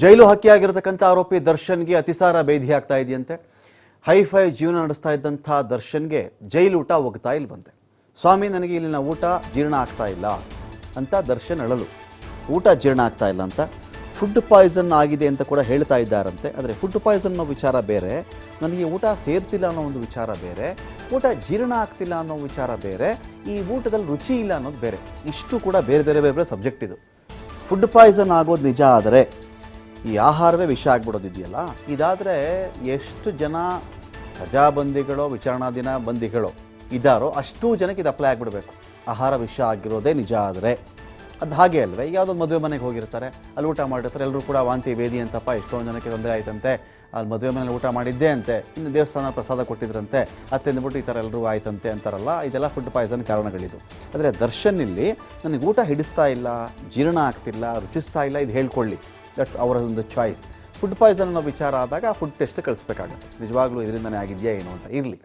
ಜೈಲು ಹಕ್ಕಿಯಾಗಿರತಕ್ಕಂಥ ಆರೋಪಿ ದರ್ಶನ್ಗೆ ಅತಿಸಾರ ಬೇಧಿ ಆಗ್ತಾ ಇದೆಯಂತೆ. ಹೈಫೈ ಜೀವನ ನಡೆಸ್ತಾ ಇದ್ದಂಥ ದರ್ಶನ್ಗೆ ಜೈಲು ಊಟ ಹೋಗ್ತಾ ಇಲ್ವಂತೆ. ಸ್ವಾಮಿ, ನನಗೆ ಇಲ್ಲಿನ ಊಟ ಜೀರ್ಣ ಆಗ್ತಾ ಇಲ್ಲ ಅಂತ ದರ್ಶನ್ ಅಳಲು. ಊಟ ಜೀರ್ಣ ಆಗ್ತಾ ಇಲ್ಲ ಅಂತ, ಫುಡ್ ಪಾಯ್ಸನ್ ಆಗಿದೆ ಅಂತ ಕೂಡ ಹೇಳ್ತಾ ಇದ್ದಾರಂತೆ. ಆದರೆ ಫುಡ್ ಪಾಯ್ಸನ್ ಅನ್ನೋ ವಿಚಾರ ಬೇರೆ, ನನಗೆ ಊಟ ಸೇರ್ತಿಲ್ಲ ಅನ್ನೋ ಒಂದು ವಿಚಾರ ಬೇರೆ, ಊಟ ಜೀರ್ಣ ಆಗ್ತಿಲ್ಲ ಅನ್ನೋ ವಿಚಾರ ಬೇರೆ, ಈ ಊಟದಲ್ಲಿ ರುಚಿ ಇಲ್ಲ ಅನ್ನೋದು ಬೇರೆ. ಇಷ್ಟು ಕೂಡ ಬೇರೆ ಬೇರೆ ಬೇರೆ ಬೇರೆ ಸಬ್ಜೆಕ್ಟ್ ಇದು. ಫುಡ್ ಪಾಯ್ಸನ್ ಆಗೋದು ನಿಜ ಆದರೆ ಈ ಆಹಾರವೇ ವಿಷ ಆಗ್ಬಿಡೋದಿದೆಯಲ್ಲ, ಇದಾದರೆ ಎಷ್ಟು ಜನ ಸಜಾಬಂದಿಗಳೋ ವಿಚಾರಣಾಧೀನ ಬಂದಿಗಳೋ ಇದ್ದಾರೋ ಅಷ್ಟೂ ಜನಕ್ಕೆ ಇದು ಅಪ್ಲೈ ಆಗಿಬಿಡಬೇಕು. ಆಹಾರ ವಿಷ ಆಗಿರೋದೇ ನಿಜ ಆದರೆ ಅದು ಹಾಗೆ ಅಲ್ವೇ? ಈಗ ಯಾವುದೋ ಮದುವೆ ಮನೆಗೆ ಹೋಗಿರ್ತಾರೆ, ಅಲ್ಲಿ ಊಟ ಮಾಡಿರ್ತಾರೆ, ಎಲ್ಲರೂ ಕೂಡ ವಾಂತಿ ವೇದಿ ಅಂತಪ್ಪ, ಎಷ್ಟೊಂದು ಜನಕ್ಕೆ ತೊಂದರೆ ಆಯ್ತಂತೆ, ಅಲ್ಲಿ ಮದುವೆ ಮನೇಲಿ ಊಟ ಮಾಡಿದ್ದೆ ಅಂತೆ, ಇನ್ನು ದೇವಸ್ಥಾನ ಪ್ರಸಾದ ಕೊಟ್ಟಿದ್ರಂತೆ, ಅತ್ತಿಂದ್ಬಿಟ್ಟು ಈ ಥರ ಎಲ್ಲರೂ ಆಯ್ತಂತೆ ಅಂತಾರಲ್ಲ, ಇದೆಲ್ಲ ಫುಡ್ ಪಾಯ್ಸನ್ ಕಾರಣಗಳಿದು. ಆದರೆ ದರ್ಶನ್ ಇಲ್ಲಿ ನನಗೆ ಊಟ ಹಿಡಿಸ್ತಾ ಇಲ್ಲ, ಜೀರ್ಣ ಆಗ್ತಿಲ್ಲ, ರುಚಿಸ್ತಾ ಇಲ್ಲ, ಇದು ಹೇಳ್ಕೊಳ್ಳಿ, ದಟ್ಸ್ ಅವರ ಒಂದು ಚಾಯ್ಸ್. ಫುಡ್ ಪಾಯ್ಸನ್ ಅನ್ನೋ ವಿಚಾರ ಆದಾಗ ಫುಡ್ ಟೆಸ್ಟ್ ಕಳಿಸ್ಬೇಕಾಗತ್ತೆ, ನಿಜವಾಗ್ಲೂ ಇದರಿಂದನೇ ಆಗಿದೆಯಾ ಏನು ಅಂತ. ಇರಲಿ,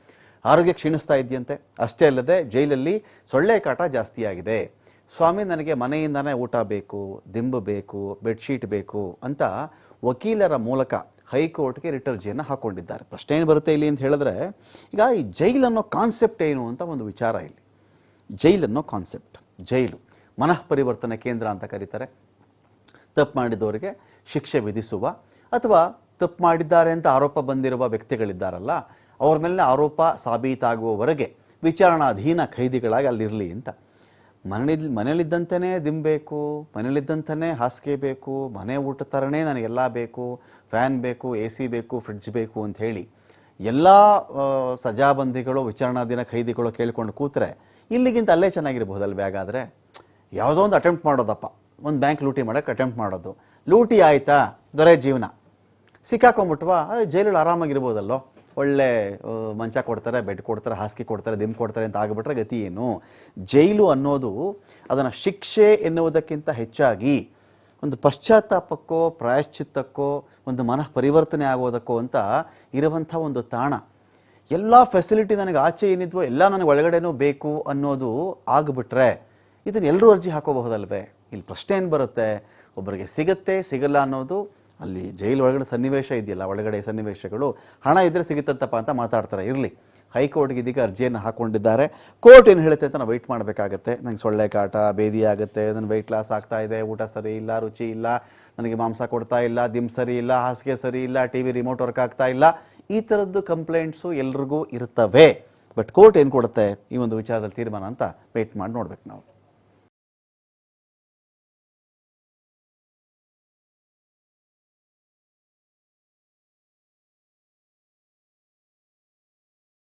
ಆರೋಗ್ಯ ಕ್ಷೀಣಿಸ್ತಾ ಇದೆಯಂತೆ. ಅಷ್ಟೇ ಅಲ್ಲದೆ ಜೈಲಲ್ಲಿ ಸೊಳ್ಳೆ ಕಾಟ ಜಾಸ್ತಿ ಆಗಿದೆ. ಸ್ವಾಮಿ, ನನಗೆ ಮನೆಯಿಂದನೇ ಊಟ ಬೇಕು, ದಿಂಬು ಬೇಕು, ಬೆಡ್ಶೀಟ್ ಬೇಕು ಅಂತ ವಕೀಲರ ಮೂಲಕ ಹೈಕೋರ್ಟ್ಗೆ ರಿಟರ್ಜಿಯನ್ನು ಹಾಕ್ಕೊಂಡಿದ್ದಾರೆ. ಪ್ರಶ್ನೆ ಏನು ಬರುತ್ತೆ ಇಲ್ಲಿ ಅಂತ ಹೇಳಿದ್ರೆ, ಈಗ ಈ ಜೈಲ್ ಅನ್ನೋ ಕಾನ್ಸೆಪ್ಟ್ ಏನು ಅಂತ ಒಂದು ವಿಚಾರ ಇಲ್ಲಿ. ಜೈಲ್ ಅನ್ನೋ ಕಾನ್ಸೆಪ್ಟ್, ಜೈಲು ಮನಃ ಪರಿವರ್ತನೆ ಕೇಂದ್ರ ಅಂತ ಕರೀತಾರೆ. ತಪ್ಪು ಮಾಡಿದವರಿಗೆ ಶಿಕ್ಷೆ ವಿಧಿಸುವ ಅಥವಾ ತಪ್ಪು ಮಾಡಿದ್ದಾರೆ ಅಂತ ಆರೋಪ ಬಂದಿರುವ ವ್ಯಕ್ತಿಗಳಿದ್ದಾರಲ್ಲ, ಅವ್ರ ಮೇಲೆ ಆರೋಪ ಸಾಬೀತಾಗುವವರೆಗೆ ವಿಚಾರಣಾಧೀನ ಖೈದಿಗಳಾಗಿ ಅಲ್ಲಿರಲಿ ಅಂತ. ಮನೇಲಿದ್ದಂತೆಯೇ ದಿಂಬೇಕು, ಮನೇಲಿದ್ದಂತೆಯೇ ಹಾಸಿಗೆ ಬೇಕು, ಮನೆ ಊಟ ಥರನೇ ನನಗೆಲ್ಲ ಬೇಕು, ಫ್ಯಾನ್ ಬೇಕು, AC ಬೇಕು, ಫ್ರಿಡ್ಜ್ ಬೇಕು ಅಂತ ಹೇಳಿ ಎಲ್ಲ ಸಜಾಬಂದಿಗಳು ವಿಚಾರಣಾಧೀನ ಖೈದಿಗಳು ಕೇಳ್ಕೊಂಡು ಕೂತ್ರೆ ಇಲ್ಲಿಗಿಂತ ಅಲ್ಲೇ ಚೆನ್ನಾಗಿರ್ಬೋದಲ್ವೇ? ಹಾಗಾದರೆ ಯಾವುದೋ ಒಂದು ಅಟೆಂಪ್ಟ್ ಮಾಡೋದಪ್ಪ, ಒಂದು ಬ್ಯಾಂಕ್ ಲೂಟಿ ಮಾಡೋಕ್ಕೆ ಅಟೆಂಪ್ಟ್ ಮಾಡೋದು, ಲೂಟಿ ಆಯಿತಾ, ದೊರೆ ಜೀವನ, ಸಿಕ್ಕಾಕೊಂಡ್ಬಿಟ್ವಾ, ಜೈಲಲ್ಲಿ ಆರಾಮಾಗಿರ್ಬೋದಲ್ಲೋ, ಒಳ್ಳೆ ಮಂಚ ಕೊಡ್ತಾರೆ, ಬೆಡ್ ಕೊಡ್ತಾರೆ, ಹಾಸಿಗೆ ಕೊಡ್ತಾರೆ, ದಿಂಬು ಕೊಡ್ತಾರೆ ಅಂತ ಆಗಿಬಿಟ್ರೆ ಗತಿ ಏನು? ಜೈಲು ಅನ್ನೋದು ಅದನ್ನು ಶಿಕ್ಷೆ ಎನ್ನುವುದಕ್ಕಿಂತ ಹೆಚ್ಚಾಗಿ ಒಂದು ಪಶ್ಚಾತ್ತಾಪಕ್ಕೋ ಪ್ರಾಯಶ್ಚಿತ್ತಕ್ಕೋ ಒಂದು ಮನಃ ಪರಿವರ್ತನೆ ಆಗೋದಕ್ಕೋ ಅಂತ ಇರುವಂಥ ಒಂದು ತಾಣ. ಎಲ್ಲ ಫೆಸಿಲಿಟಿ ನನಗೆ ಆಚೆ ಏನಿದ್ವೋ ಎಲ್ಲ ನನಗೆ ಒಳಗಡೆನೂ ಬೇಕು ಅನ್ನೋದು ಆಗಿಬಿಟ್ರೆ ಇದನ್ನು ಎಲ್ಲರೂ ಅರ್ಜಿ ಹಾಕೋಬಹುದಲ್ವೇ? ಇಲ್ಲಿ ಪ್ರಶ್ನೆ ಏನು ಬರುತ್ತೆ, ಒಬ್ಬರಿಗೆ ಸಿಗುತ್ತೆ ಸಿಗಲ್ಲ ಅನ್ನೋದು ಅಲ್ಲಿ ಜೈಲು ಒಳಗಡೆ ಸನ್ನಿವೇಶ ಇದೆಯಲ್ಲ, ಒಳಗಡೆ ಸನ್ನಿವೇಶಗಳು ಹಣ ಇದ್ದರೆ ಸಿಗುತ್ತಂತಪ್ಪ ಅಂತ ಮಾತಾಡ್ತಾರೆ. ಇರಲಿ, ಹೈಕೋರ್ಟ್ಗೆ ಇದೀಗ ಅರ್ಜಿಯನ್ನು ಹಾಕ್ಕೊಂಡಿದ್ದಾರೆ. ಕೋರ್ಟ್ ಏನು ಹೇಳುತ್ತೆ ಅಂತ ನಾವು ವೆಯ್ಟ್ ಮಾಡಬೇಕಾಗತ್ತೆ. ನಂಗೆ ಸೊಳ್ಳೆ ಕಾಟ ಬೇದಿ ಆಗುತ್ತೆ, ನನ್ನ ವೆಯ್ಟ್ ಲಾಸ್ ಆಗ್ತಾ ಇದೆ, ಊಟ ಸರಿ ಇಲ್ಲ, ರುಚಿ ಇಲ್ಲ, ನನಗೆ ಮಾಂಸ ಕೊಡ್ತಾ ಇಲ್ಲ, ದಿಂಬು ಸರಿ ಇಲ್ಲ, ಹಾಸಿಗೆ ಸರಿ ಇಲ್ಲ, TV ರಿಮೋಟ್ ವರ್ಕ್ ಆಗ್ತಾ ಇಲ್ಲ, ಈ ಥರದ್ದು ಕಂಪ್ಲೇಂಟ್ಸು ಎಲ್ರಿಗೂ ಇರ್ತವೆ. ಬಟ್ ಕೋರ್ಟ್ ಏನು ಕೊಡುತ್ತೆ ಈ ಒಂದು ವಿಚಾರದಲ್ಲಿ ತೀರ್ಮಾನ ಅಂತ ವೆಯ್ಟ್ ಮಾಡಿ ನೋಡ್ಬೇಕು ನಾವು.